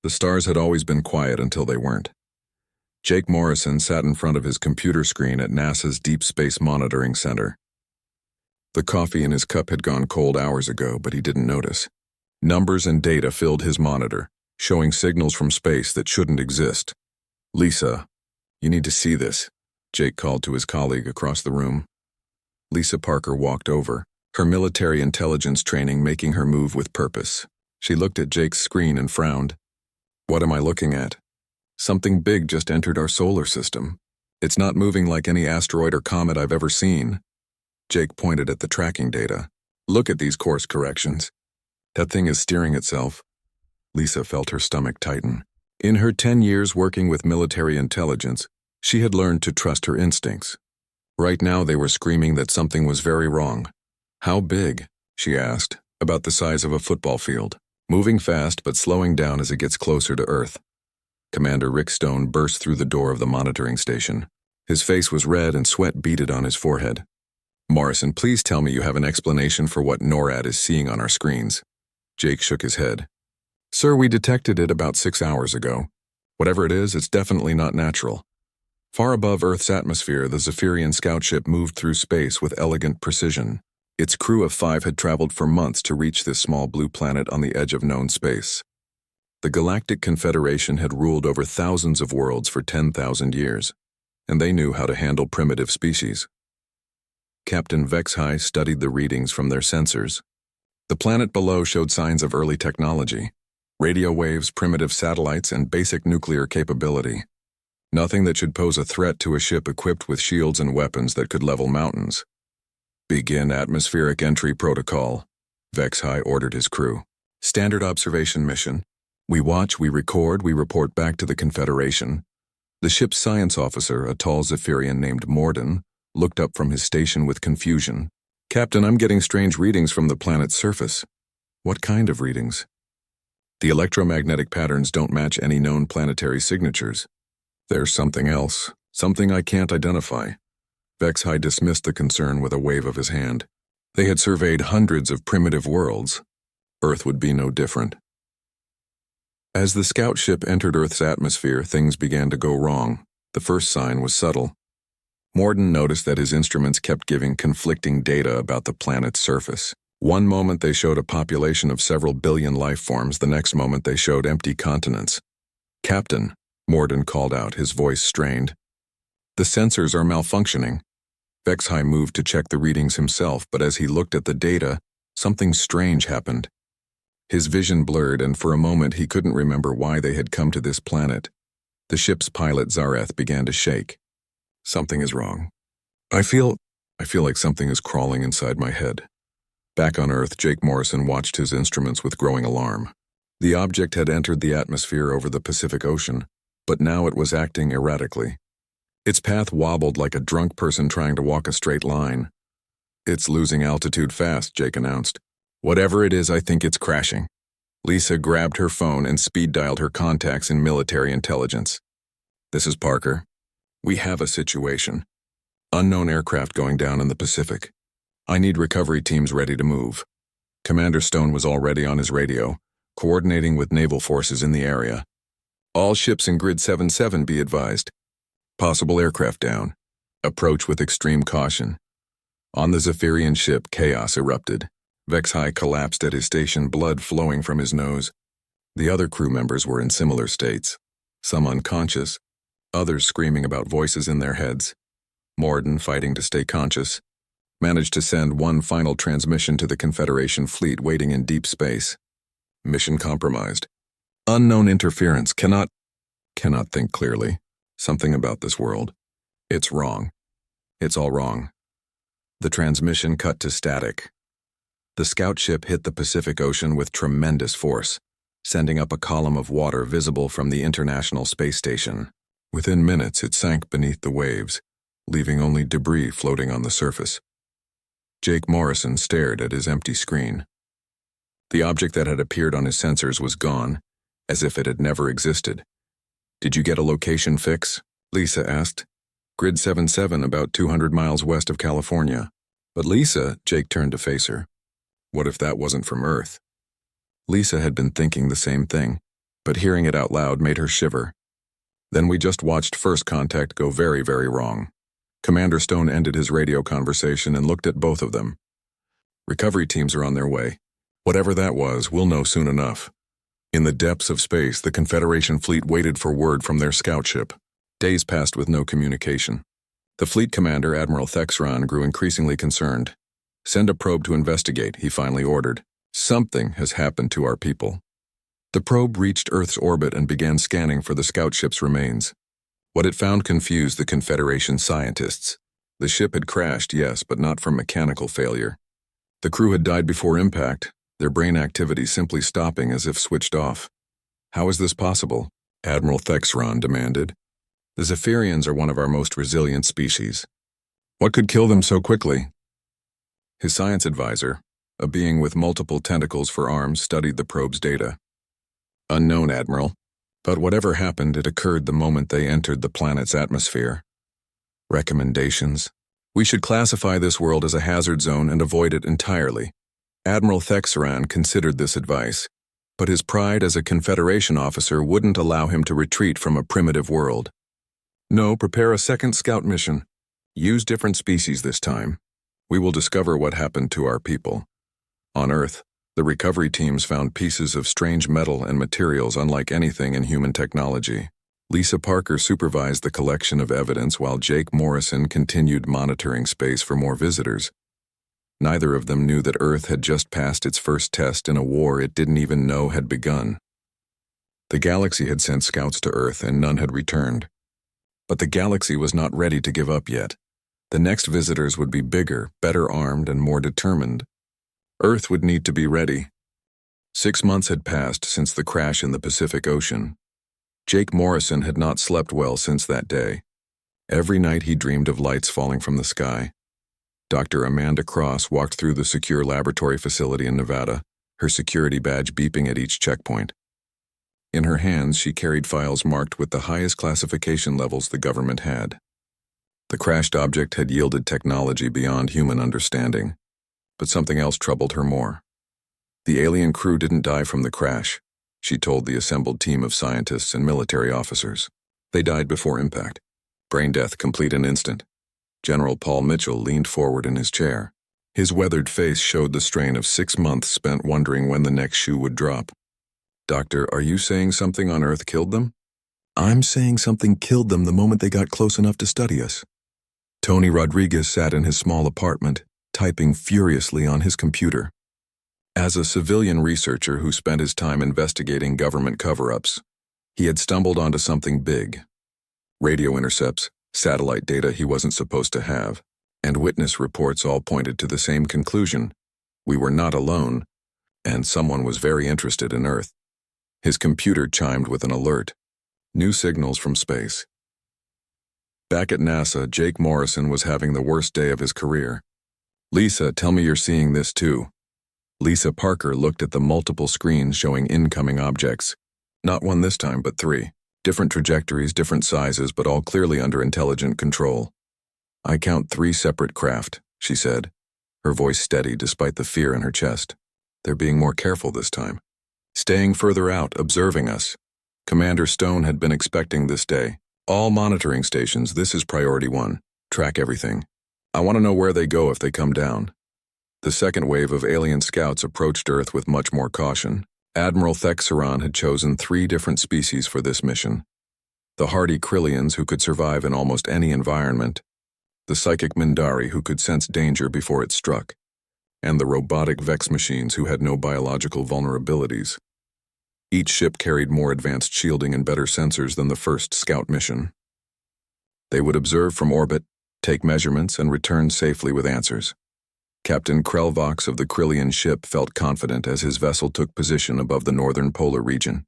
The stars had always been quiet until they weren't. Jake Morrison sat in front of his computer screen at NASA's Deep Space Monitoring Center. The coffee in his cup had gone cold hours ago, but he didn't notice. Numbers and data filled his monitor, showing signals from space that shouldn't exist. "Lisa, you need to see this," Jake called to his colleague across the room. Lisa Parker walked over, her military intelligence training making her move with purpose. She looked at Jake's screen and frowned. "What am I looking at?" "Something big just entered our solar system. It's not moving like any asteroid or comet I've ever seen." Jake pointed at the tracking data. "Look at these course corrections. That thing is steering itself." Lisa felt her stomach tighten. In her 10 years working with military intelligence, she had learned to trust her instincts. Right now they were screaming that something was very wrong. "How big?" she asked. "About the size of a football field. Moving fast but slowing down as it gets closer to Earth." Commander Rick Stone burst through the door of the monitoring station. His face was red and sweat beaded on his forehead. "Morrison, please tell me you have an explanation for what NORAD is seeing on our screens." Jake shook his head. "Sir, we detected it about 6 hours ago. Whatever it is, it's definitely not natural." Far above Earth's atmosphere, the Zephyrian scout ship moved through space with elegant precision. Its crew of 5 had traveled for months to reach this small blue planet on the edge of known space. The Galactic Confederation had ruled over thousands of worlds for 10,000 years, and they knew how to handle primitive species. Captain Vexhai studied the readings from their sensors. The planet below showed signs of early technology: radio waves, primitive satellites, and basic nuclear capability. Nothing that should pose a threat to a ship equipped with shields and weapons that could level mountains. "Begin atmospheric entry protocol," Vexhai ordered his crew. "Standard observation mission. We watch, we record, we report back to the Confederation." The ship's science officer, a tall Zephyrian named Morden, looked up from his station with confusion. "Captain, I'm getting strange readings from the planet's surface." "What kind of readings?" "The electromagnetic patterns don't match any known planetary signatures." "There's something else, something I can't identify." Vexhai dismissed the concern with a wave of his hand. They had surveyed hundreds of primitive worlds. Earth would be no different. As the scout ship entered Earth's atmosphere, things began to go wrong. The first sign was subtle. Morden noticed that his instruments kept giving conflicting data about the planet's surface. One moment they showed a population of several billion life forms, the next moment they showed empty continents. "Captain," Morden called out, his voice strained. "The sensors are malfunctioning." Vexhai moved to check the readings himself, but as he looked at the data, something strange happened. His vision blurred, and for a moment he couldn't remember why they had come to this planet. The ship's pilot, Zareth, began to shake. "Something is wrong. I feel like something is crawling inside my head." Back on Earth, Jake Morrison watched his instruments with growing alarm. The object had entered the atmosphere over the Pacific Ocean, but now it was acting erratically. Its path wobbled like a drunk person trying to walk a straight line. "It's losing altitude fast," Jake announced. "Whatever it is, I think it's crashing." Lisa grabbed her phone and speed-dialed her contacts in military intelligence. "This is Parker. We have a situation. Unknown aircraft going down in the Pacific. I need recovery teams ready to move." Commander Stone was already on his radio, coordinating with naval forces in the area. "All ships in Grid 77 be advised. Possible aircraft down. Approach with extreme caution." On the Zephyrian ship, chaos erupted. Vexhai collapsed at his station, blood flowing from his nose. The other crew members were in similar states, some unconscious, others screaming about voices in their heads. Morden, fighting to stay conscious, managed to send one final transmission to the Confederation fleet waiting in deep space. "Mission compromised. Unknown interference. Cannot think clearly. Something about this world. It's wrong. It's all wrong." The transmission cut to static. The scout ship hit the Pacific Ocean with tremendous force, sending up a column of water visible from the International Space Station. Within minutes, it sank beneath the waves, leaving only debris floating on the surface. Jake Morrison stared at his empty screen. The object that had appeared on his sensors was gone, as if it had never existed. "Did you get a location fix?" Lisa asked. "Grid 77, about 200 miles west of California." "But Lisa," Jake turned to face her. What if that wasn't from Earth? Lisa had been thinking the same thing. but hearing it out loud made her shiver. Then we just watched first contact go very, very wrong. Commander Stone ended his radio conversation and looked at both of them. Recovery teams are on their way. Whatever that was, we'll know soon enough. In the depths of space, the Confederation fleet waited for word from their scout ship. Days passed with no communication. The fleet commander, Admiral Thexron, grew increasingly concerned. "Send a probe to investigate," he finally ordered. "Something has happened to our people." The probe reached Earth's orbit and began scanning for the scout ship's remains. What it found confused the Confederation scientists. The ship had crashed, yes, but not from mechanical failure. The crew had died before impact, their brain activity simply stopping as if switched off. "How is this possible?" Admiral Thexron demanded. "The Zephyrians are one of our most resilient species. What could kill them so quickly?" His science advisor, a being with multiple tentacles for arms, studied the probe's data. "Unknown, Admiral. But whatever happened, it occurred the moment they entered the planet's atmosphere." Recommendations? "We should classify this world as a hazard zone and avoid it entirely." Admiral Thexron considered this advice, but his pride as a Confederation officer wouldn't allow him to retreat from a primitive world. "No, prepare a second scout mission. Use different species this time. We will discover what happened to our people." On Earth, the recovery teams found pieces of strange metal and materials unlike anything in human technology. Lisa Parker supervised the collection of evidence while Jake Morrison continued monitoring space for more visitors. Neither of them knew that Earth had just passed its first test in a war it didn't even know had begun. The galaxy had sent scouts to Earth and none had returned. But the galaxy was not ready to give up yet. The next visitors would be bigger, better armed, and more determined. Earth would need to be ready. 6 months had passed since the crash in the Pacific Ocean. Jake Morrison had not slept well since that day. Every night he dreamed of lights falling from the sky. Dr. Amanda Cross walked through the secure laboratory facility in Nevada, her security badge beeping at each checkpoint. In her hands, she carried files marked with the highest classification levels the government had. The crashed object had yielded technology beyond human understanding, but something else troubled her more. The alien crew didn't die from the crash, she told the assembled team of scientists and military officers. They died before impact. Brain death complete in instant. General Paul Mitchell leaned forward in his chair. His weathered face showed the strain of 6 months spent wondering when the next shoe would drop. "Doctor, are you saying something on Earth killed them?" "I'm saying something killed them the moment they got close enough to study us." Tony Rodriguez sat in his small apartment, typing furiously on his computer. As a civilian researcher who spent his time investigating government cover-ups, he had stumbled onto something big. Radio intercepts, satellite data he wasn't supposed to have, and witness reports all pointed to the same conclusion. We were not alone, and someone was very interested in Earth. His computer chimed with an alert. New signals from space. Back at NASA, Jake Morrison was having the worst day of his career. "Lisa, tell me you're seeing this too." Lisa Parker looked at the multiple screens showing incoming objects. Not one this time, but 3. Different trajectories, different sizes, but all clearly under intelligent control. "I count 3 separate craft," she said, her voice steady despite the fear in her chest. "They're being more careful this time. Staying further out, observing us. Commander Stone had been expecting this day. All monitoring stations, this is priority 1. Track everything. I want to know where they go if they come down." The second wave of alien scouts approached Earth with much more caution. Admiral Thexron had chosen 3 different species for this mission. The hardy Krillians who could survive in almost any environment, the psychic Mindari who could sense danger before it struck, and the robotic Vex machines who had no biological vulnerabilities. Each ship carried more advanced shielding and better sensors than the first scout mission. They would observe from orbit, take measurements, and return safely with answers. Captain Krelvox of the Krillian ship felt confident as his vessel took position above the northern polar region.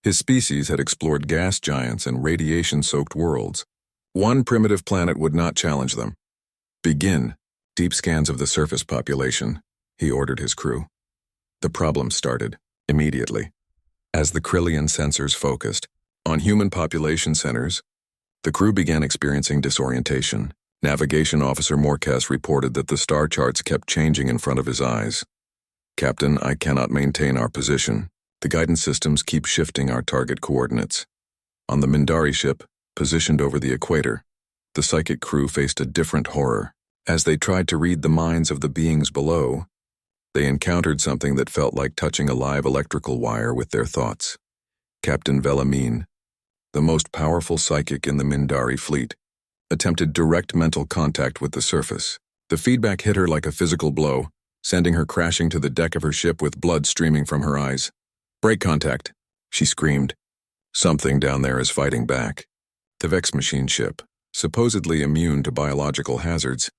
His species had explored gas giants and radiation-soaked worlds. One primitive planet would not challenge them. "Begin deep scans of the surface population," he ordered his crew. The problem started immediately. As the Krillian sensors focused on human population centers, the crew began experiencing disorientation. Navigation Officer Morcas reported that the star charts kept changing in front of his eyes. "Captain, I cannot maintain our position." The guidance systems keep shifting our target coordinates. On the Mindari ship, positioned over the equator, the psychic crew faced a different horror. As they tried to read the minds of the beings below, they encountered something that felt like touching a live electrical wire with their thoughts. Captain Velamine, the most powerful psychic in the Mindari fleet, attempted direct mental contact with the surface. The feedback hit her like a physical blow, sending her crashing to the deck of her ship with blood streaming from her eyes. "Break contact," she screamed. Something down there is fighting back. The Vex machine ship, supposedly immune to biological hazards,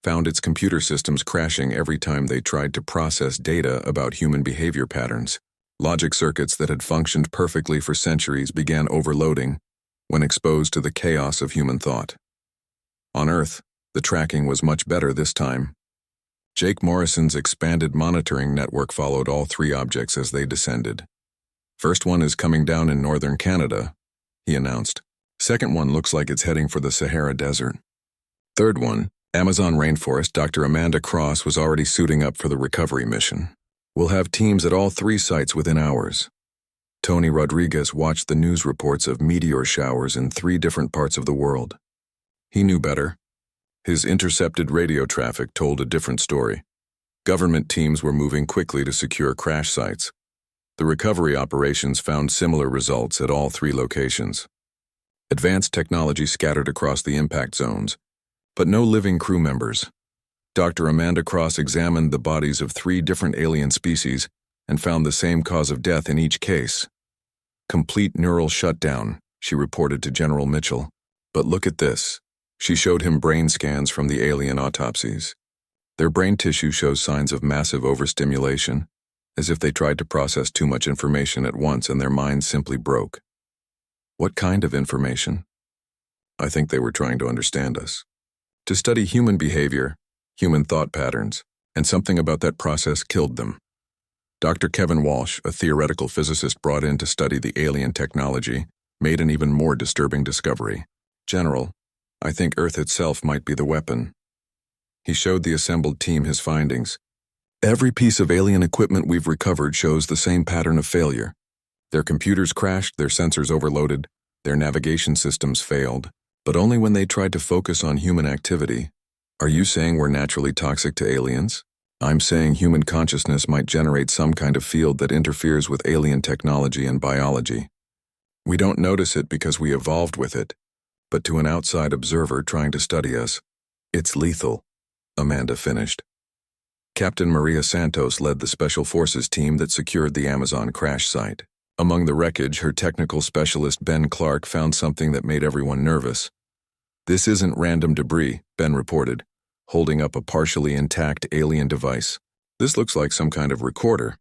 found its computer systems crashing every time they tried to process data about human behavior patterns. Logic circuits that had functioned perfectly for centuries began overloading when exposed to the chaos of human thought. On Earth, the tracking was much better this time. Jake Morrison's expanded monitoring network followed all three objects as they descended. "First one is coming down in northern Canada," he announced. "Second one looks like it's heading for the Sahara Desert. Third one, Amazon rainforest. Dr. Amanda Cross was already suiting up for the recovery mission. We'll have teams at all three sites within hours." Tony Rodriguez watched the news reports of meteor showers in 3 different parts of the world. He knew better. His intercepted radio traffic told a different story. Government teams were moving quickly to secure crash sites. The recovery operations found similar results at all 3 locations. Advanced technology scattered across the impact zones, but no living crew members. Dr. Amanda Cross examined the bodies of 3 different alien species and found the same cause of death in each case. "Complete neural shutdown," she reported to General Mitchell. "But look at this." She showed him brain scans from the alien autopsies. Their brain tissue shows signs of massive overstimulation, as if they tried to process too much information at once and their minds simply broke. What kind of information? I think they were trying to understand us. To study human behavior, human thought patterns, and something about that process killed them. Dr. Kevin Walsh, a theoretical physicist brought in to study the alien technology, made an even more disturbing discovery. "General, I think Earth itself might be the weapon." He showed the assembled team his findings. "Every piece of alien equipment we've recovered shows the same pattern of failure. Their computers crashed, their sensors overloaded, their navigation systems failed, but only when they tried to focus on human activity." "Are you saying we're naturally toxic to aliens?" "I'm saying human consciousness might generate some kind of field that interferes with alien technology and biology. We don't notice it because we evolved with it, but to an outside observer trying to study us, it's lethal," Amanda finished. Captain Maria Santos led the Special Forces team that secured the Amazon crash site. Among the wreckage, her technical specialist Ben Clark found something that made everyone nervous. "This isn't random debris," Ben reported, holding up a partially intact alien device. "This looks like some kind of recorder."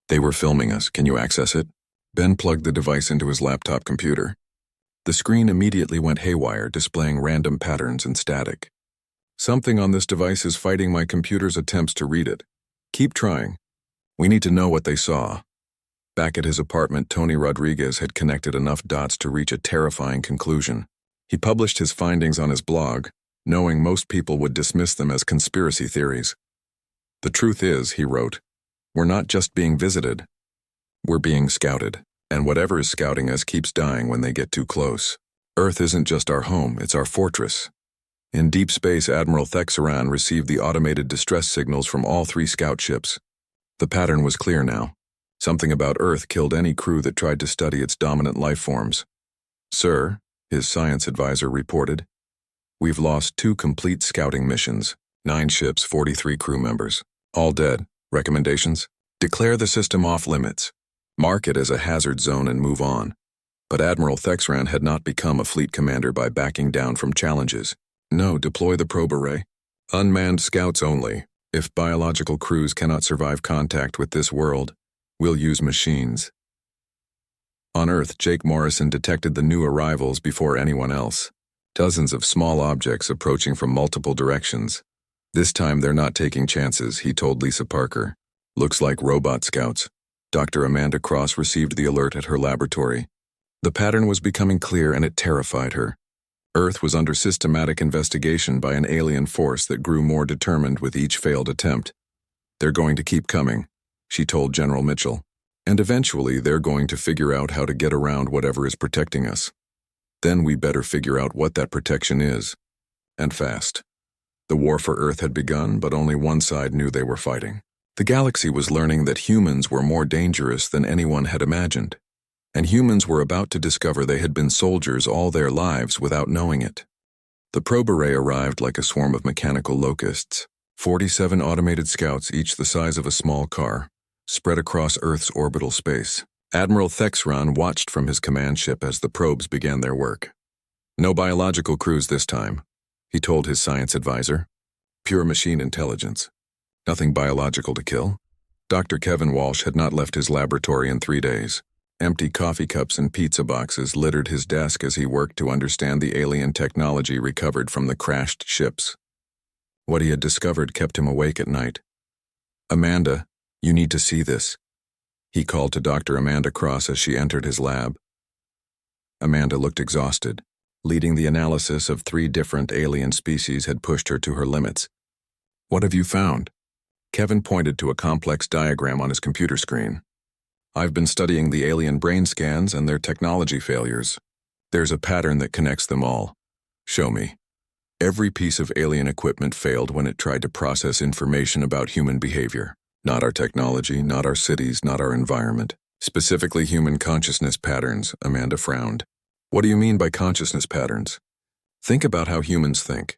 "They were filming us. Can you access it?" Ben plugged the device into his laptop computer. The screen immediately went haywire, displaying random patterns and static. "Something on this device is fighting my computer's attempts to read it. Keep trying. We need to know what they saw." Back at his apartment, Tony Rodriguez had connected enough dots to reach a terrifying conclusion. He published his findings on his blog, knowing most people would dismiss them as conspiracy theories. "The truth is," he wrote, "we're not just being visited. We're being scouted, and whatever is scouting us keeps dying when they get too close. Earth isn't just our home, it's our fortress." In deep space, Admiral Thexaran received the automated distress signals from all 3 scout ships. The pattern was clear now. Something about Earth killed any crew that tried to study its dominant life forms. "Sir," his science advisor reported, "we've lost 2 complete scouting missions, 9 ships, 43 crew members. All dead. Recommendations? Declare the system off limits. Mark it as a hazard zone and move on." But Admiral Thexran had not become a fleet commander by backing down from challenges. "No, deploy the probe array. Unmanned scouts only. If biological crews cannot survive contact with this world, we'll use machines." On Earth, Jake Morrison detected the new arrivals before anyone else. Dozens of small objects approaching from multiple directions. "This time they're not taking chances," he told Lisa Parker. "Looks like robot scouts." Dr. Amanda Cross received the alert at her laboratory. The pattern was becoming clear and it terrified her. Earth was under systematic investigation by an alien force that grew more determined with each failed attempt. "They're going to keep coming," she told General Mitchell. And eventually they're going to figure out how to get around whatever is protecting us. Then we better figure out what that protection is. And fast. The war for Earth had begun, but only one side knew they were fighting. The galaxy was learning that humans were more dangerous than anyone had imagined. And humans were about to discover they had been soldiers all their lives without knowing it. The probe array arrived like a swarm of mechanical locusts, 47 automated scouts, each the size of a small car, spread across Earth's orbital space. Admiral Thexron watched from his command ship as the probes began their work. No biological crews this time, he told his science advisor. Pure machine intelligence. Nothing biological to kill. Dr. Kevin Walsh had not left his laboratory in 3 days. Empty coffee cups and pizza boxes littered his desk as he worked to understand the alien technology recovered from the crashed ships. What he had discovered kept him awake at night. Amanda, you need to see this. He called to Dr. Amanda Cross as she entered his lab. Amanda looked exhausted. Leading the analysis of 3 different alien species had pushed her to her limits. What have you found? Kevin pointed to a complex diagram on his computer screen. I've been studying the alien brain scans and their technology failures. There's a pattern that connects them all. Show me. Every piece of alien equipment failed when it tried to process information about human behavior. Not our technology, not our cities, not our environment. Specifically human consciousness patterns, Amanda frowned. What do you mean by consciousness patterns? Think about how humans think.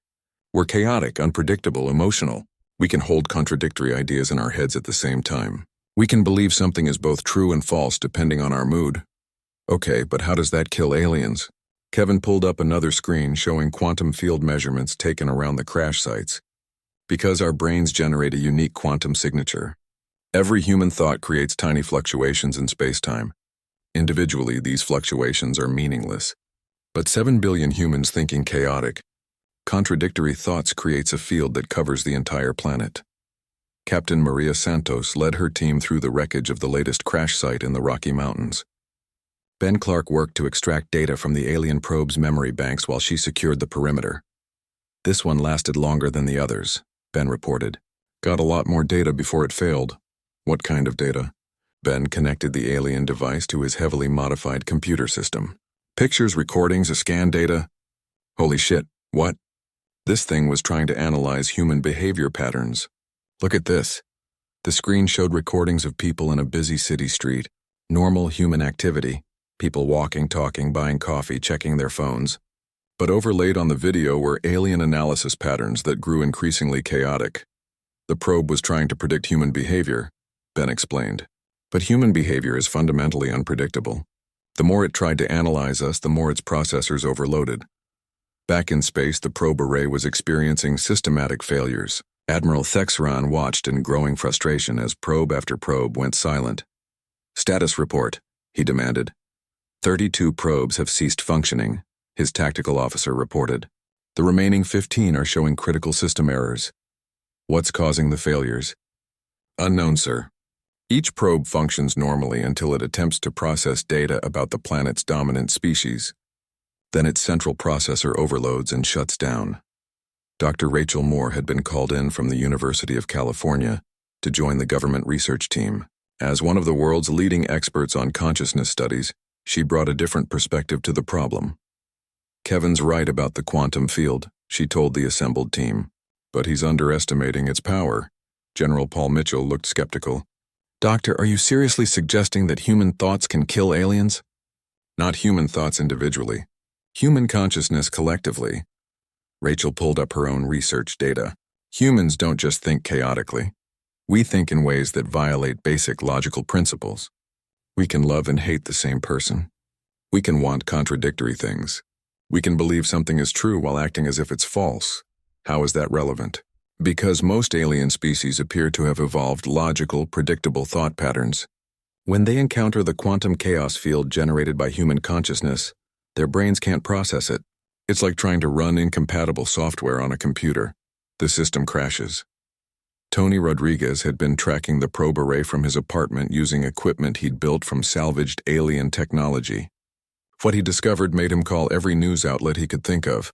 We're chaotic, unpredictable, emotional. We can hold contradictory ideas in our heads at the same time. We can believe something is both true and false depending on our mood. Okay, but how does that kill aliens? Kevin pulled up another screen showing quantum field measurements taken around the crash sites. Because our brains generate a unique quantum signature. Every human thought creates tiny fluctuations in space-time. Individually, these fluctuations are meaningless. But 7 billion humans thinking chaotic, contradictory thoughts creates a field that covers the entire planet. Captain Maria Santos led her team through the wreckage of the latest crash site in the Rocky Mountains. Ben Clark worked to extract data from the alien probe's memory banks while she secured the perimeter. This one lasted longer than the others, Ben reported. Got a lot more data before it failed. What kind of data? Ben connected the alien device to his heavily modified computer system. Pictures, recordings, scan data. Holy shit, what? This thing was trying to analyze human behavior patterns. Look at this. The screen showed recordings of people in a busy city street. Normal human activity. People walking, talking, buying coffee, checking their phones. But overlaid on the video were alien analysis patterns that grew increasingly chaotic. The probe was trying to predict human behavior, Ben explained. But human behavior is fundamentally unpredictable. The more it tried to analyze us, the more its processors overloaded. Back in space, the probe array was experiencing systematic failures. Admiral Thexron watched in growing frustration as probe after probe went silent. Status report, he demanded. 32 probes have ceased functioning, his tactical officer reported. The remaining 15 are showing critical system errors. What's causing the failures? Unknown, sir. Each probe functions normally until it attempts to process data about the planet's dominant species. Then its central processor overloads and shuts down. Dr. Rachel Moore had been called in from the University of California to join the government research team. As one of the world's leading experts on consciousness studies, she brought a different perspective to the problem. Kevin's right about the quantum field, she told the assembled team. But he's underestimating its power. General Paul Mitchell looked skeptical. Doctor, are you seriously suggesting that human thoughts can kill aliens? Not human thoughts individually. Human consciousness collectively. Rachel pulled up her own research data. Humans don't just think chaotically. We think in ways that violate basic logical principles. We can love and hate the same person. We can want contradictory things. We can believe something is true while acting as if it's false. How is that relevant? Because most alien species appear to have evolved logical, predictable thought patterns. When they encounter the quantum chaos field generated by human consciousness, their brains can't process it. It's like trying to run incompatible software on a computer. The system crashes. Tony Rodriguez had been tracking the probe array from his apartment using equipment he'd built from salvaged alien technology. What he discovered made him call every news outlet he could think of.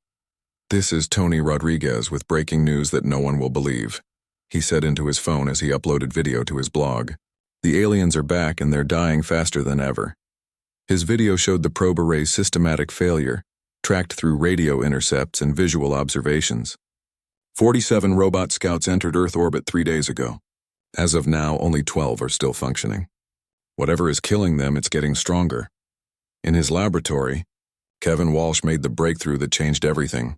This is Tony Rodriguez with breaking news that no one will believe, he said into his phone as he uploaded video to his blog. The aliens are back and they're dying faster than ever. His video showed the probe array's systematic failure, tracked through radio intercepts and visual observations. 47 robot scouts entered Earth orbit 3 days ago. As of now, only 12 are still functioning. Whatever is killing them, it's getting stronger. In his laboratory, Kevin Walsh made the breakthrough that changed everything.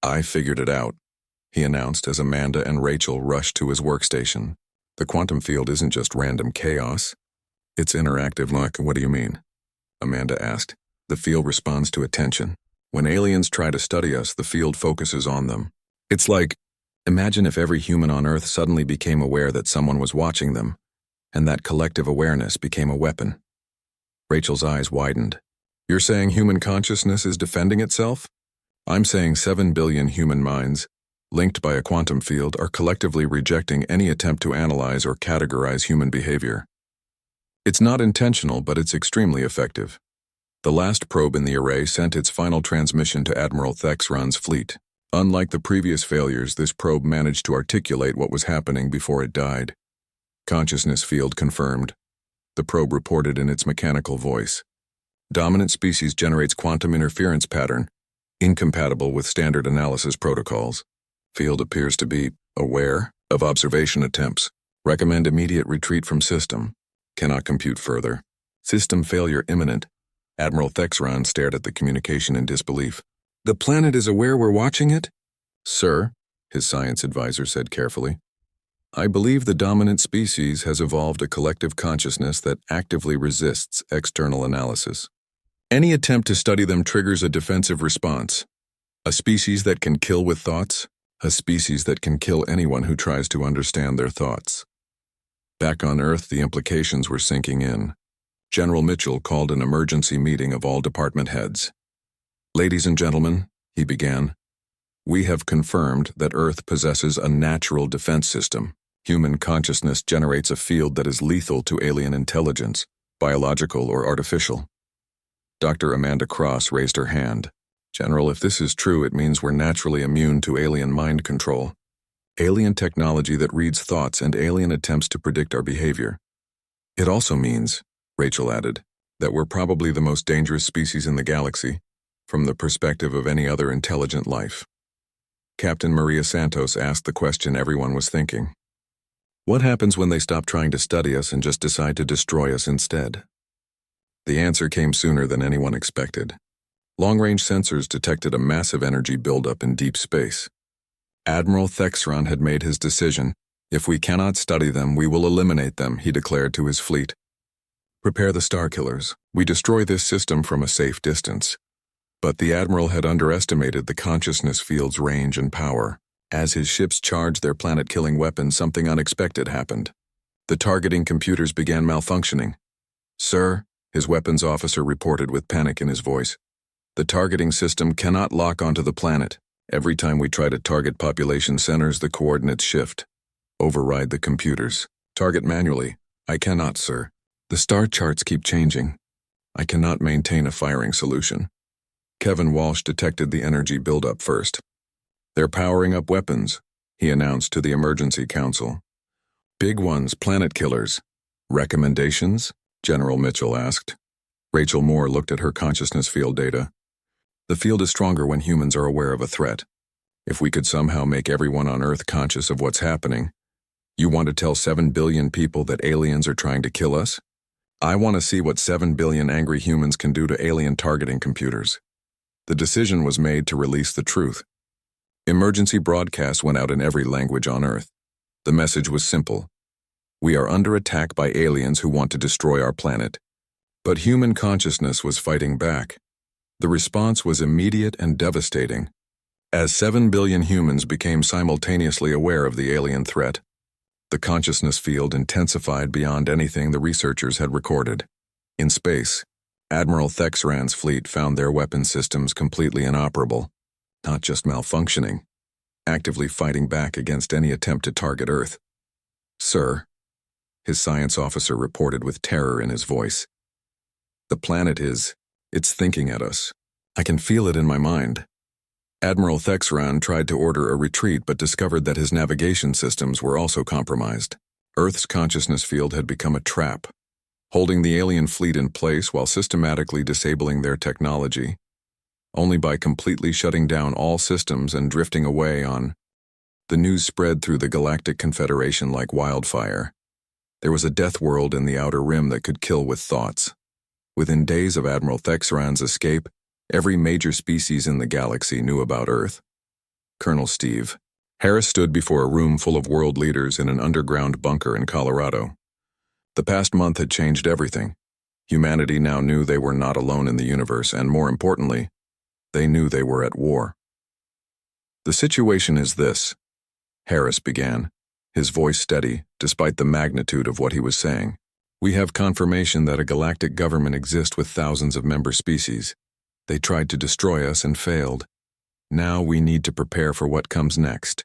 I figured it out, he announced as Amanda and Rachel rushed to his workstation. The quantum field isn't just random chaos. It's interactive. Like, what do you mean? Amanda asked. The field responds to attention. When aliens try to study us, the field focuses on them. It's like, imagine if every human on Earth suddenly became aware that someone was watching them, and that collective awareness became a weapon. Rachel's eyes widened. You're saying human consciousness is defending itself? I'm saying 7 billion human minds, linked by a quantum field, are collectively rejecting any attempt to analyze or categorize human behavior. It's not intentional, but it's extremely effective. The last probe in the array sent its final transmission to Admiral Thexron's fleet. Unlike the previous failures, this probe managed to articulate what was happening before it died. Consciousness field confirmed. The probe reported in its mechanical voice. Dominant species generates quantum interference pattern, incompatible with standard analysis protocols. Field appears to be aware of observation attempts. Recommend immediate retreat from system. Cannot compute further. System failure imminent. Admiral Thexron stared at the communication in disbelief. The planet is aware we're watching it? Sir, his science advisor said carefully, I believe the dominant species has evolved a collective consciousness that actively resists external analysis. Any attempt to study them triggers a defensive response. A species that can kill with thoughts, a species that can kill anyone who tries to understand their thoughts. Back on Earth, the implications were sinking in. General Mitchell called an emergency meeting of all department heads. Ladies and gentlemen, he began, we have confirmed that Earth possesses a natural defense system. Human consciousness generates a field that is lethal to alien intelligence, biological or artificial. Dr. Amanda Cross raised her hand. General, if this is true, it means we're naturally immune to alien mind control. Alien technology that reads thoughts and alien attempts to predict our behavior. It also means, Rachel added, that we're probably the most dangerous species in the galaxy, from the perspective of any other intelligent life. Captain Maria Santos asked the question everyone was thinking. What happens when they stop trying to study us and just decide to destroy us instead? The answer came sooner than anyone expected. Long-range sensors detected a massive energy buildup in deep space. Admiral Thexron had made his decision. If we cannot study them, we will eliminate them, he declared to his fleet. Prepare the Starkillers. We destroy this system from a safe distance. But the Admiral had underestimated the consciousness field's range and power. As his ships charged their planet-killing weapons, something unexpected happened. The targeting computers began malfunctioning. Sir, his weapons officer reported with panic in his voice. The targeting system cannot lock onto the planet. Every time we try to target population centers, the coordinates shift. Override the computers. Target manually. I cannot, sir. The star charts keep changing. I cannot maintain a firing solution. Kevin Walsh detected the energy buildup first. They're powering up weapons, he announced to the emergency council. Big ones, planet killers. Recommendations? General Mitchell asked. Rachel Moore looked at her consciousness field data. The field is stronger when humans are aware of a threat. If we could somehow make everyone on Earth conscious of what's happening. You want to tell 7 billion people that aliens are trying to kill us? I want to see what 7 billion angry humans can do to alien targeting computers. The decision was made to release the truth. Emergency broadcasts went out in every language on Earth. The message was simple. We are under attack by aliens who want to destroy our planet. But human consciousness was fighting back. The response was immediate and devastating. As 7 billion humans became simultaneously aware of the alien threat, the consciousness field intensified beyond anything the researchers had recorded. In space, Admiral Thexron's fleet found their weapon systems completely inoperable, not just malfunctioning, actively fighting back against any attempt to target Earth. Sir, his science officer reported with terror in his voice. The planet it's thinking at us. I can feel it in my mind. Admiral Thexron tried to order a retreat but discovered that his navigation systems were also compromised. Earth's consciousness field had become a trap, holding the alien fleet in place while systematically disabling their technology. Only by completely shutting down all systems and drifting away on. The news spread through the Galactic Confederation like wildfire. There was a death world in the outer rim that could kill with thoughts. Within days of Admiral Thexran's escape, every major species in the galaxy knew about Earth. Colonel Steve Harris stood before a room full of world leaders in an underground bunker in Colorado. The past month had changed everything. Humanity now knew they were not alone in the universe, and more importantly, they knew they were at war. The situation is this, Harris began, his voice steady despite the magnitude of what he was saying. We have confirmation that a galactic government exists with thousands of member species. They tried to destroy us and failed. Now we need to prepare for what comes next.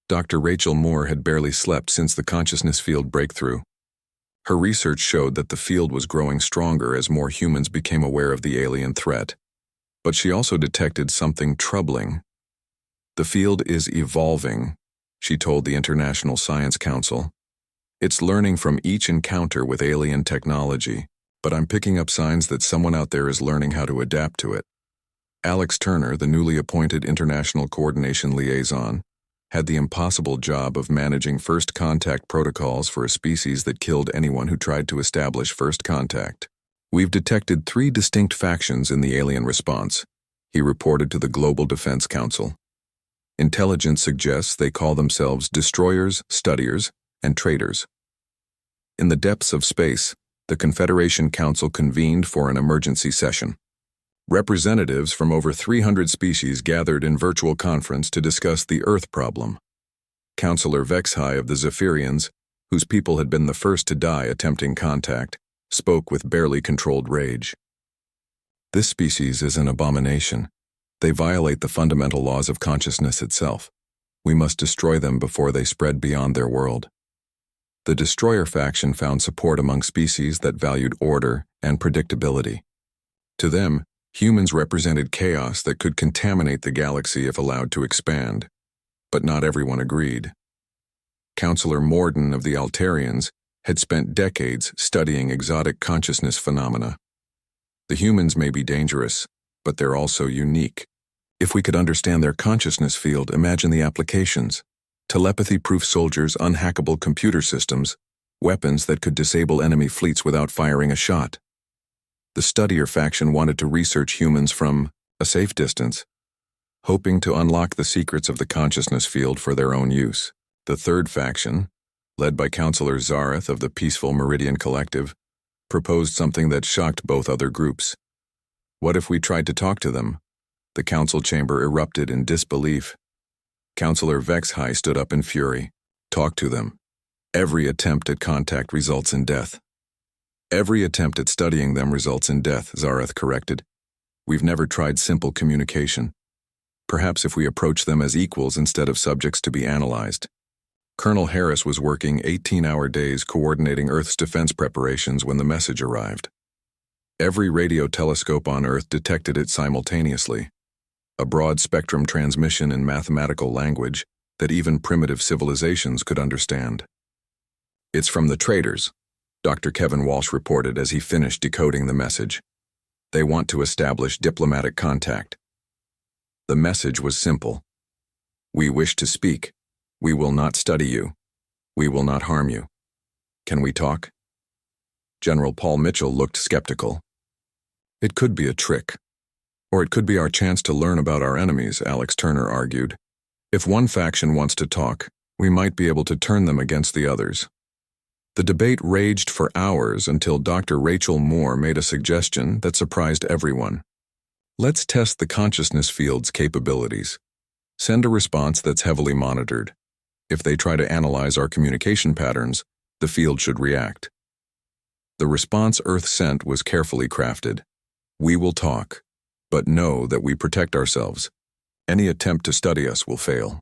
Dr. Rachel Moore had barely slept since the consciousness field breakthrough. Her research showed that the field was growing stronger as more humans became aware of the alien threat. But she also detected something troubling. The field is evolving, she told the International Science Council. It's learning from each encounter with alien technology, but I'm picking up signs that someone out there is learning how to adapt to it. Alex Turner, the newly appointed International Coordination Liaison, had the impossible job of managing first contact protocols for a species that killed anyone who tried to establish first contact. We've detected 3 distinct factions in the alien response, he reported to the Global Defense Council. Intelligence suggests they call themselves destroyers, studiers, and traitors. In the depths of space, the Confederation Council convened for an emergency session. Representatives from over 300 species gathered in virtual conference to discuss the Earth problem. Councillor Vexhai of the Zephyrians, whose people had been the first to die attempting contact, spoke with barely controlled rage. This species is an abomination. They violate the fundamental laws of consciousness itself. We must destroy them before they spread beyond their world. The destroyer faction found support among species that valued order and predictability. To them, humans represented chaos that could contaminate the galaxy if allowed to expand. But not everyone agreed. Councillor Morden of the Altarians had spent decades studying exotic consciousness phenomena. The humans may be dangerous, but they're also unique. If we could understand their consciousness field, imagine the applications. Telepathy-proof soldiers, unhackable computer systems, weapons that could disable enemy fleets without firing a shot. The studier faction wanted to research humans from a safe distance, hoping to unlock the secrets of the consciousness field for their own use. The third faction, led by Councillor Zareth of the Peaceful Meridian Collective, proposed something that shocked both other groups. What if we tried to talk to them? The council chamber erupted in disbelief. Councillor Vexhai stood up in fury. Talk to them. Every attempt at contact results in death. Every attempt at studying them results in death, Zareth corrected. We've never tried simple communication. Perhaps if we approach them as equals instead of subjects to be analyzed. Colonel Harris was working 18-hour days coordinating Earth's defense preparations when the message arrived. Every radio telescope on Earth detected it simultaneously. A broad-spectrum transmission in mathematical language that even primitive civilizations could understand. It's from the traitors, Dr. Kevin Walsh reported as he finished decoding the message. They want to establish diplomatic contact. The message was simple. We wish to speak. We will not study you. We will not harm you. Can we talk? General Paul Mitchell looked skeptical. It could be a trick. Or it could be our chance to learn about our enemies, Alex Turner argued. If one faction wants to talk, we might be able to turn them against the others. The debate raged for hours until Dr. Rachel Moore made a suggestion that surprised everyone. Let's test the consciousness field's capabilities. Send a response that's heavily monitored. If they try to analyze our communication patterns, the field should react. The response Earth sent was carefully crafted. We will talk, but know that we protect ourselves. Any attempt to study us will fail.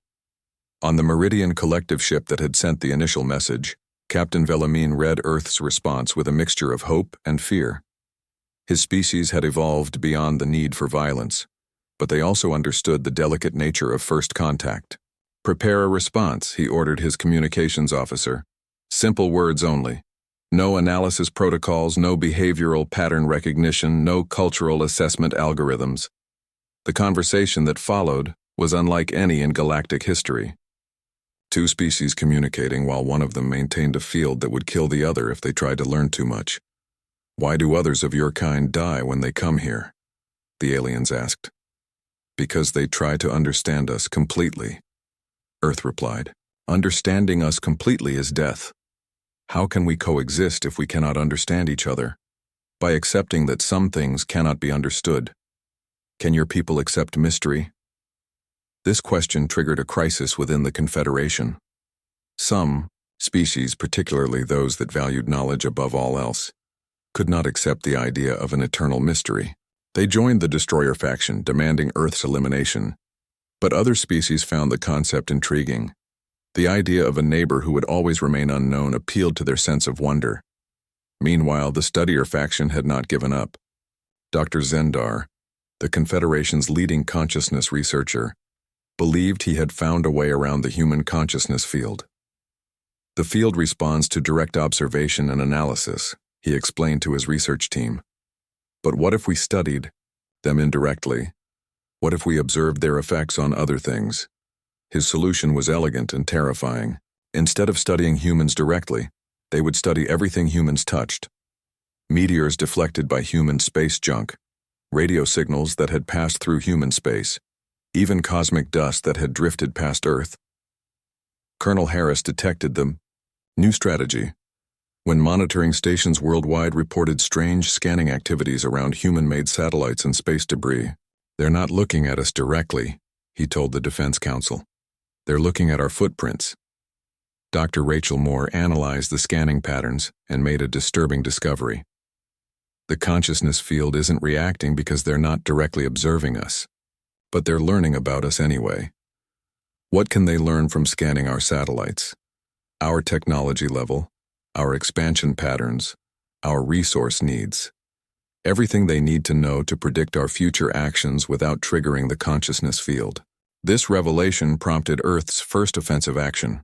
On the Meridian collective ship that had sent the initial message, Captain Velamine read Earth's response with a mixture of hope and fear. His species had evolved beyond the need for violence, but they also understood the delicate nature of first contact. Prepare a response, he ordered his communications officer. Simple words only. No analysis protocols, no behavioral pattern recognition, no cultural assessment algorithms. The conversation that followed was unlike any in galactic history. Two species communicating while one of them maintained a field that would kill the other if they tried to learn too much. Why do others of your kind die when they come here? The aliens asked. Because they try to understand us completely. Earth replied. Understanding us completely is death. How can we coexist if we cannot understand each other? By accepting that some things cannot be understood. Can your people accept mystery? This question triggered a crisis within the Confederation. Some species, particularly those that valued knowledge above all else, could not accept the idea of an eternal mystery. They joined the Destroyer faction, demanding Earth's elimination. But other species found the concept intriguing. The idea of a neighbor who would always remain unknown appealed to their sense of wonder. Meanwhile, the Studier faction had not given up. Dr. Zendar, the Confederation's leading consciousness researcher, believed he had found a way around the human consciousness field. The field responds to direct observation and analysis, he explained to his research team. But what if we studied them indirectly? What if we observed their effects on other things? His solution was elegant and terrifying. Instead of studying humans directly, they would study everything humans touched. Meteors deflected by human space junk, radio signals that had passed through human space, even cosmic dust that had drifted past Earth. Colonel Harris detected them. New strategy. When monitoring stations worldwide reported strange scanning activities around human-made satellites and space debris. They're not looking at us directly, he told the Defense Council. They're looking at our footprints. Dr. Rachel Moore analyzed the scanning patterns and made a disturbing discovery. The consciousness field isn't reacting because they're not directly observing us, but they're learning about us anyway. What can they learn from scanning our satellites? Our technology level, our expansion patterns, our resource needs. Everything they need to know to predict our future actions without triggering the consciousness field. This revelation prompted Earth's first offensive action.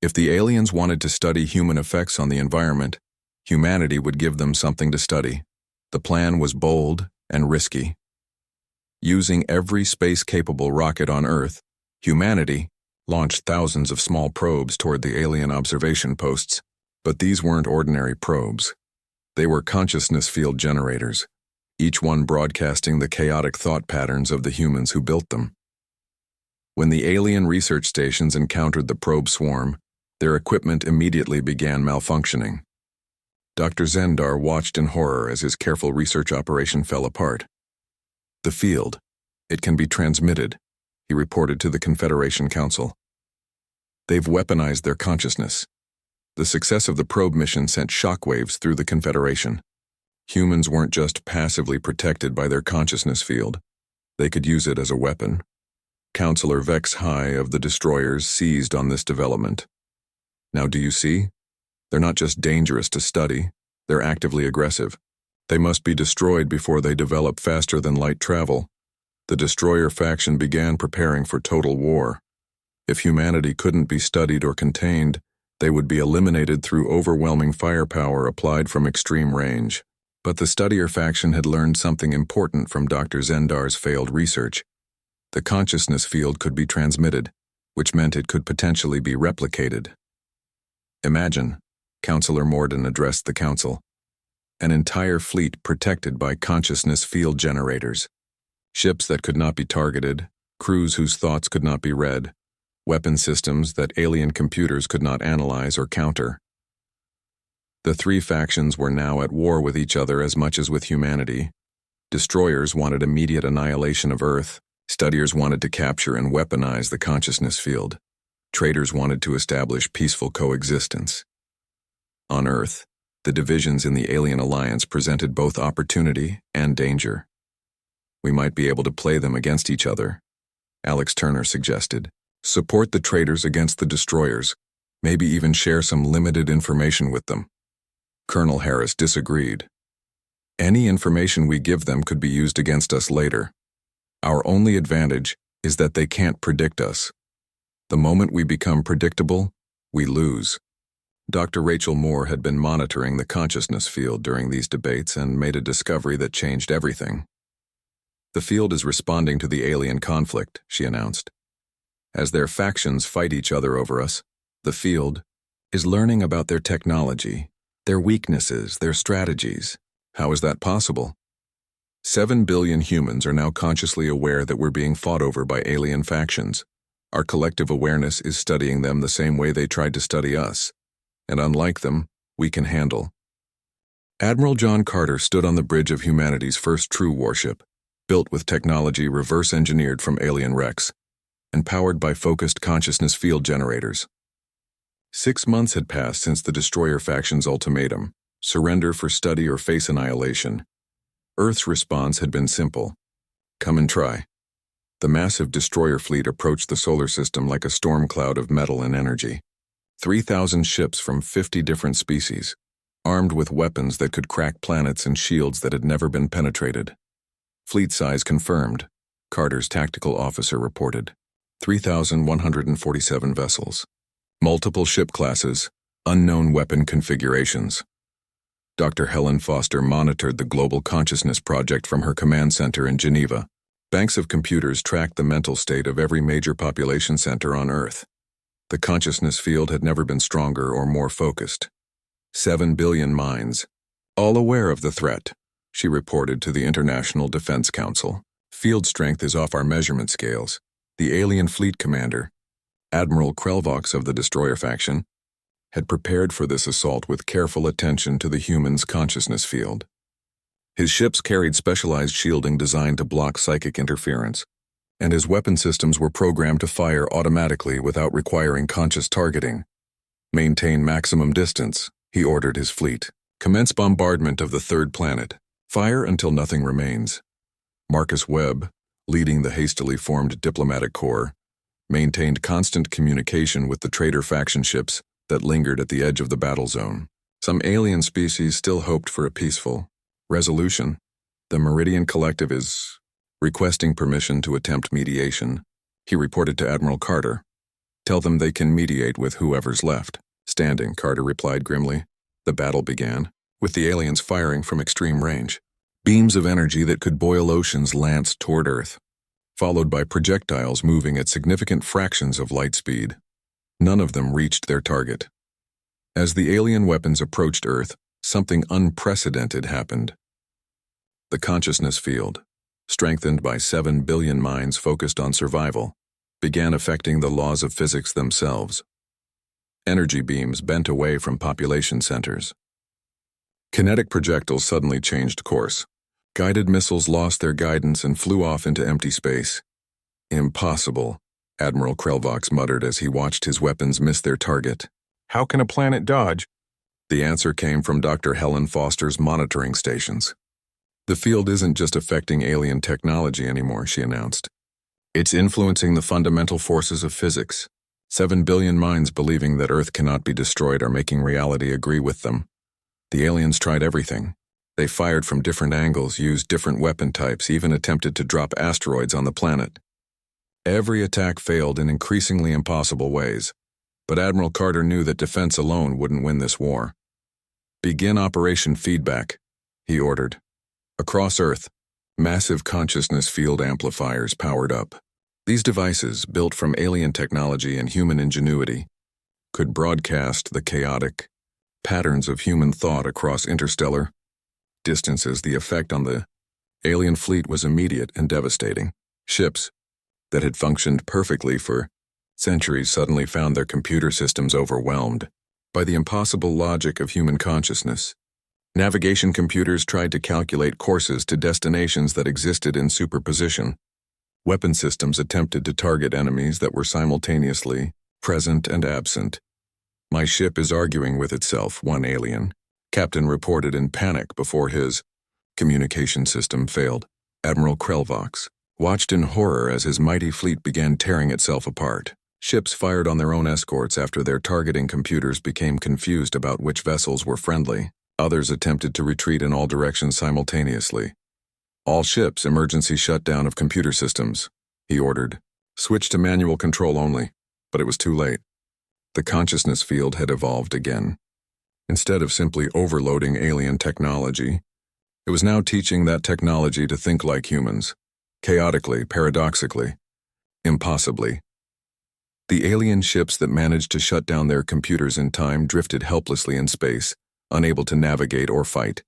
If the aliens wanted to study human effects on the environment, humanity would give them something to study. The plan was bold and risky. Using every space-capable rocket on Earth, humanity launched thousands of small probes toward the alien observation posts. But these weren't ordinary probes. They were consciousness field generators, each one broadcasting the chaotic thought patterns of the humans who built them. When the alien research stations encountered the probe swarm, their equipment immediately began malfunctioning. Dr. Zendar watched in horror as his careful research operation fell apart. The field, it can be transmitted, he reported to the Confederation Council. They've weaponized their consciousness. The success of the probe mission sent shockwaves through the Confederation. Humans weren't just passively protected by their consciousness field. They could use it as a weapon. Counselor Vex High of the Destroyers seized on this development. Now do you see? They're not just dangerous to study, they're actively aggressive. They must be destroyed before they develop faster than light travel. The Destroyer faction began preparing for total war. If humanity couldn't be studied or contained, they would be eliminated through overwhelming firepower applied from extreme range. But the Studier faction had learned something important from Dr. Zendar's failed research. The consciousness field could be transmitted, which meant it could potentially be replicated. Imagine, Counselor Morden addressed the council, an entire fleet protected by consciousness field generators. Ships that could not be targeted, crews whose thoughts could not be read, weapon systems that alien computers could not analyze or counter. The three factions were now at war with each other as much as with humanity. Destroyers wanted immediate annihilation of Earth. Studiers wanted to capture and weaponize the consciousness field. Traitors wanted to establish peaceful coexistence. On Earth, the divisions in the alien alliance presented both opportunity and danger. We might be able to play them against each other, Alex Turner suggested. Support the traitors against the destroyers, maybe even share some limited information with them. Colonel Harris disagreed. Any information we give them could be used against us later. Our only advantage is that they can't predict us. The moment we become predictable, we lose. Dr. Rachel Moore had been monitoring the consciousness field during these debates and made a discovery that changed everything. The field is responding to the alien conflict, she announced. As their factions fight each other over us, the field is learning about their technology, their weaknesses, their strategies. How is that possible? 7 billion humans are now consciously aware that we're being fought over by alien factions. Our collective awareness is studying them the same way they tried to study us, and unlike them, we can handle. Admiral John Carter stood on the bridge of humanity's first true warship, built with technology reverse-engineered from alien wrecks, and powered by focused consciousness field generators. 6 months had passed since the destroyer faction's ultimatum: surrender for study or face annihilation. Earth's response had been simple: come and try. The massive destroyer fleet approached the solar system like a storm cloud of metal and energy. 3,000 ships from 50 different species, armed with weapons that could crack planets and shields that had never been penetrated. Fleet size confirmed, Carter's tactical officer reported. 3,147 vessels. Multiple ship classes, unknown weapon configurations. Dr. Helen Foster monitored the Global Consciousness Project from her command center in Geneva. Banks of computers tracked the mental state of every major population center on Earth. The consciousness field had never been stronger or more focused. 7 billion minds, all aware of the threat, she reported to the International Defense Council. Field strength is off our measurement scales. The alien fleet commander, Admiral Krelvox of the destroyer faction, had prepared for this assault with careful attention to the human's consciousness field. His ships carried specialized shielding designed to block psychic interference, and his weapon systems were programmed to fire automatically without requiring conscious targeting. Maintain maximum distance, he ordered his fleet. Commence bombardment of the third planet. Fire until nothing remains. Marcus Webb, leading the hastily formed diplomatic corps, maintained constant communication with the traitor faction ships that lingered at the edge of the battle zone. Some alien species still hoped for a peaceful resolution. The Meridian Collective is requesting permission to attempt mediation, he reported to Admiral Carter. Tell them they can mediate with whoever's left. Standing, Carter replied grimly. The battle began, with the aliens firing from extreme range. Beams of energy that could boil oceans lanced toward Earth, followed by projectiles moving at significant fractions of light speed. None of them reached their target. As the alien weapons approached Earth, something unprecedented happened. The consciousness field, strengthened by 7 billion minds focused on survival, began affecting the laws of physics themselves. Energy beams bent away from population centers. Kinetic projectiles suddenly changed course. Guided missiles lost their guidance and flew off into empty space. Impossible, Admiral Krelvox muttered as he watched his weapons miss their target. How can a planet dodge? The answer came from Dr. Helen Foster's monitoring stations. The field isn't just affecting alien technology anymore, she announced. It's influencing the fundamental forces of physics. 7 billion minds believing that Earth cannot be destroyed are making reality agree with them. The aliens tried everything. They fired from different angles, used different weapon types, even attempted to drop asteroids on the planet. Every attack failed in increasingly impossible ways, but Admiral Carter knew that defense alone wouldn't win this war. Begin Operation Feedback, he ordered. Across Earth, massive consciousness field amplifiers powered up. These devices, built from alien technology and human ingenuity, could broadcast the chaotic patterns of human thought across interstellar distances. The effect on the alien fleet was immediate and devastating. Ships that had functioned perfectly for centuries suddenly found their computer systems overwhelmed by the impossible logic of human consciousness. Navigation computers tried to calculate courses to destinations that existed in superposition. Weapon systems attempted to target enemies that were simultaneously present and absent. My ship is arguing with itself, one alien captain reported in panic before his communication system failed. Admiral Krelvox watched in horror as his mighty fleet began tearing itself apart. Ships fired on their own escorts after their targeting computers became confused about which vessels were friendly. Others attempted to retreat in all directions simultaneously. All ships, emergency shutdown of computer systems, he ordered. Switch to manual control only. But it was too late. The consciousness field had evolved again. Instead of simply overloading alien technology, it was now teaching that technology to think like humans, chaotically, paradoxically, impossibly. The alien ships that managed to shut down their computers in time drifted helplessly in space, unable to navigate or fight.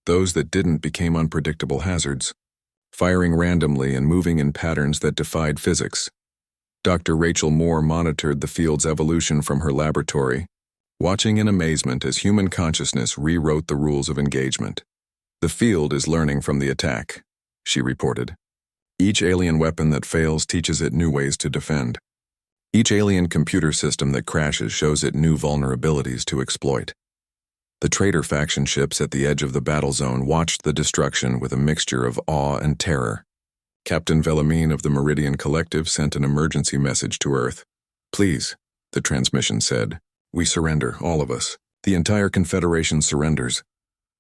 Those that didn't became unpredictable hazards, firing randomly and moving in patterns that defied physics. Dr. Rachel Moore monitored the field's evolution from her laboratory, watching in amazement as human consciousness rewrote the rules of engagement. "The field is learning from the attack," she reported. "Each alien weapon that fails teaches it new ways to defend. Each alien computer system that crashes shows it new vulnerabilities to exploit." The traitor faction ships at the edge of the battle zone watched the destruction with a mixture of awe and terror. Captain Vellamine of the Meridian Collective sent an emergency message to Earth. "Please," the transmission said, "we surrender, all of us. The entire Confederation surrenders."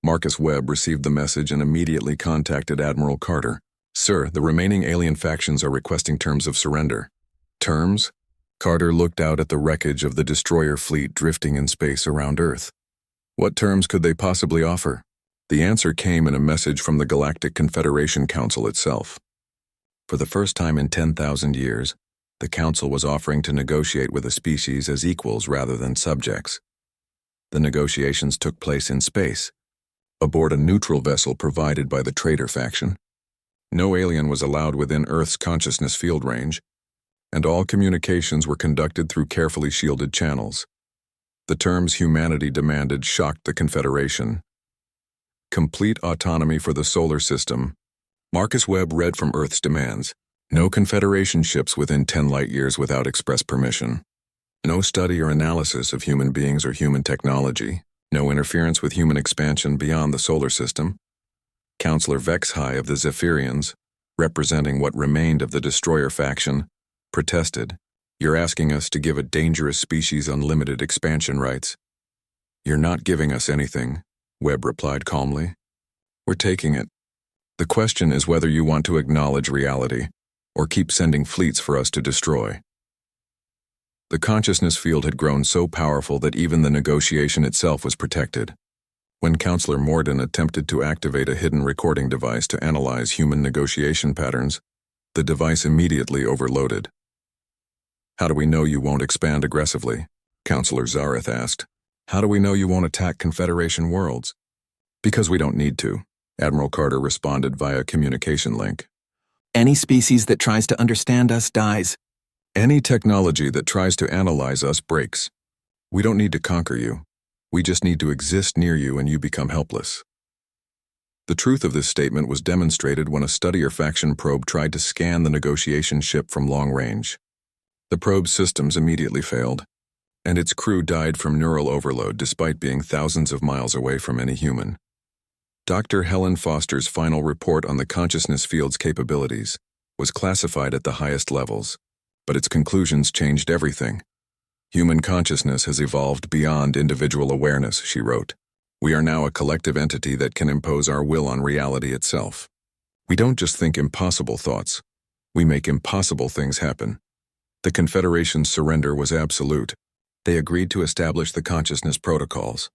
Marcus Webb received the message and immediately contacted Admiral Carter. "Sir, the remaining alien factions are requesting terms of surrender." "Terms?" Carter looked out at the wreckage of the destroyer fleet drifting in space around Earth. What terms could they possibly offer? The answer came in a message from the Galactic Confederation Council itself. For the first time in 10,000 years, the Council was offering to negotiate with a species as equals rather than subjects. The negotiations took place in space, aboard a neutral vessel provided by the traitor faction. No alien was allowed within Earth's consciousness field range, and all communications were conducted through carefully shielded channels. The terms humanity demanded shocked the Confederation. Complete autonomy for the solar system. Marcus Webb read from Earth's demands. No Confederation ships within 10 light-years without express permission. No study or analysis of human beings or human technology. No interference with human expansion beyond the solar system. Counselor Vexhai of the Zephyrians, representing what remained of the destroyer faction, protested. "You're asking us to give a dangerous species unlimited expansion rights." "You're not giving us anything," Webb replied calmly. "We're taking it. The question is whether you want to acknowledge reality, or keep sending fleets for us to destroy." The consciousness field had grown so powerful that even the negotiation itself was protected. When Counselor Morden attempted to activate a hidden recording device to analyze human negotiation patterns, the device immediately overloaded. "How do we know you won't expand aggressively?" Counselor Zareth asked. "How do we know you won't attack Confederation worlds?" "Because we don't need to," Admiral Carter responded via communication link. "Any species that tries to understand us dies." "Any technology that tries to analyze us breaks. We don't need to conquer you. We just need to exist near you and you become helpless." The truth of this statement was demonstrated when a studier faction probe tried to scan the negotiation ship from long range. The probe's systems immediately failed, and its crew died from neural overload despite being thousands of miles away from any human. Dr. Helen Foster's final report on the consciousness field's capabilities was classified at the highest levels, but its conclusions changed everything. "Human consciousness has evolved beyond individual awareness," she wrote. "We are now a collective entity that can impose our will on reality itself. We don't just think impossible thoughts. We make impossible things happen." The Confederation's surrender was absolute. They agreed to establish the consciousness protocols,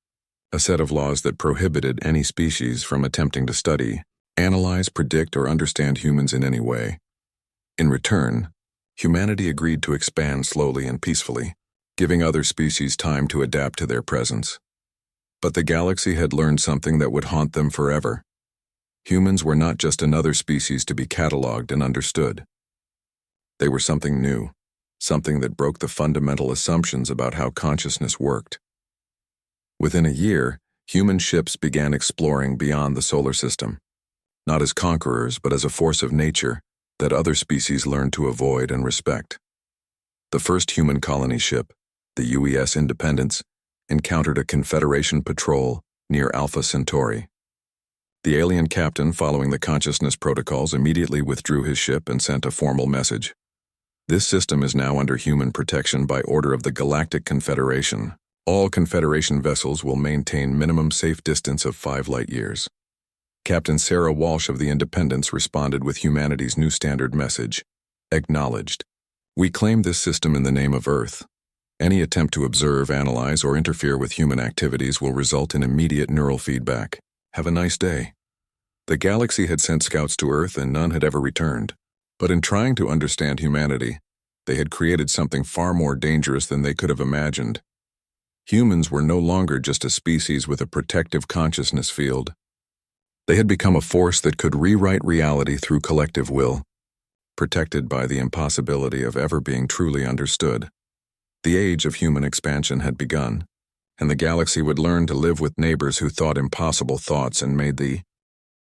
a set of laws that prohibited any species from attempting to study, analyze, predict, or understand humans in any way. In return, humanity agreed to expand slowly and peacefully, giving other species time to adapt to their presence. But the galaxy had learned something that would haunt them forever. Humans were not just another species to be cataloged and understood. They were something new, something that broke the fundamental assumptions about how consciousness worked. Within a year, human ships began exploring beyond the solar system, not as conquerors but as a force of nature that other species learned to avoid and respect. The first human colony ship, the UES Independence, encountered a Confederation patrol near Alpha Centauri. The alien captain, following the consciousness protocols, immediately withdrew his ship and sent a formal message. "This system is now under human protection by order of the Galactic Confederation. All Confederation vessels will maintain minimum safe distance of 5 light-years." Captain Sarah Walsh of the Independence responded with humanity's new standard message: "Acknowledged. We claim this system in the name of Earth. Any attempt to observe, analyze, or interfere with human activities will result in immediate neural feedback. Have a nice day. The galaxy had sent scouts to Earth and none had ever returned. But in trying to understand humanity, they had created something far more dangerous than they could have imagined. Humans were no longer just a species with a protective consciousness field. They had become a force that could rewrite reality through collective will, protected by the impossibility of ever being truly understood. The age of human expansion had begun, and the galaxy would learn to live with neighbors who thought impossible thoughts and made the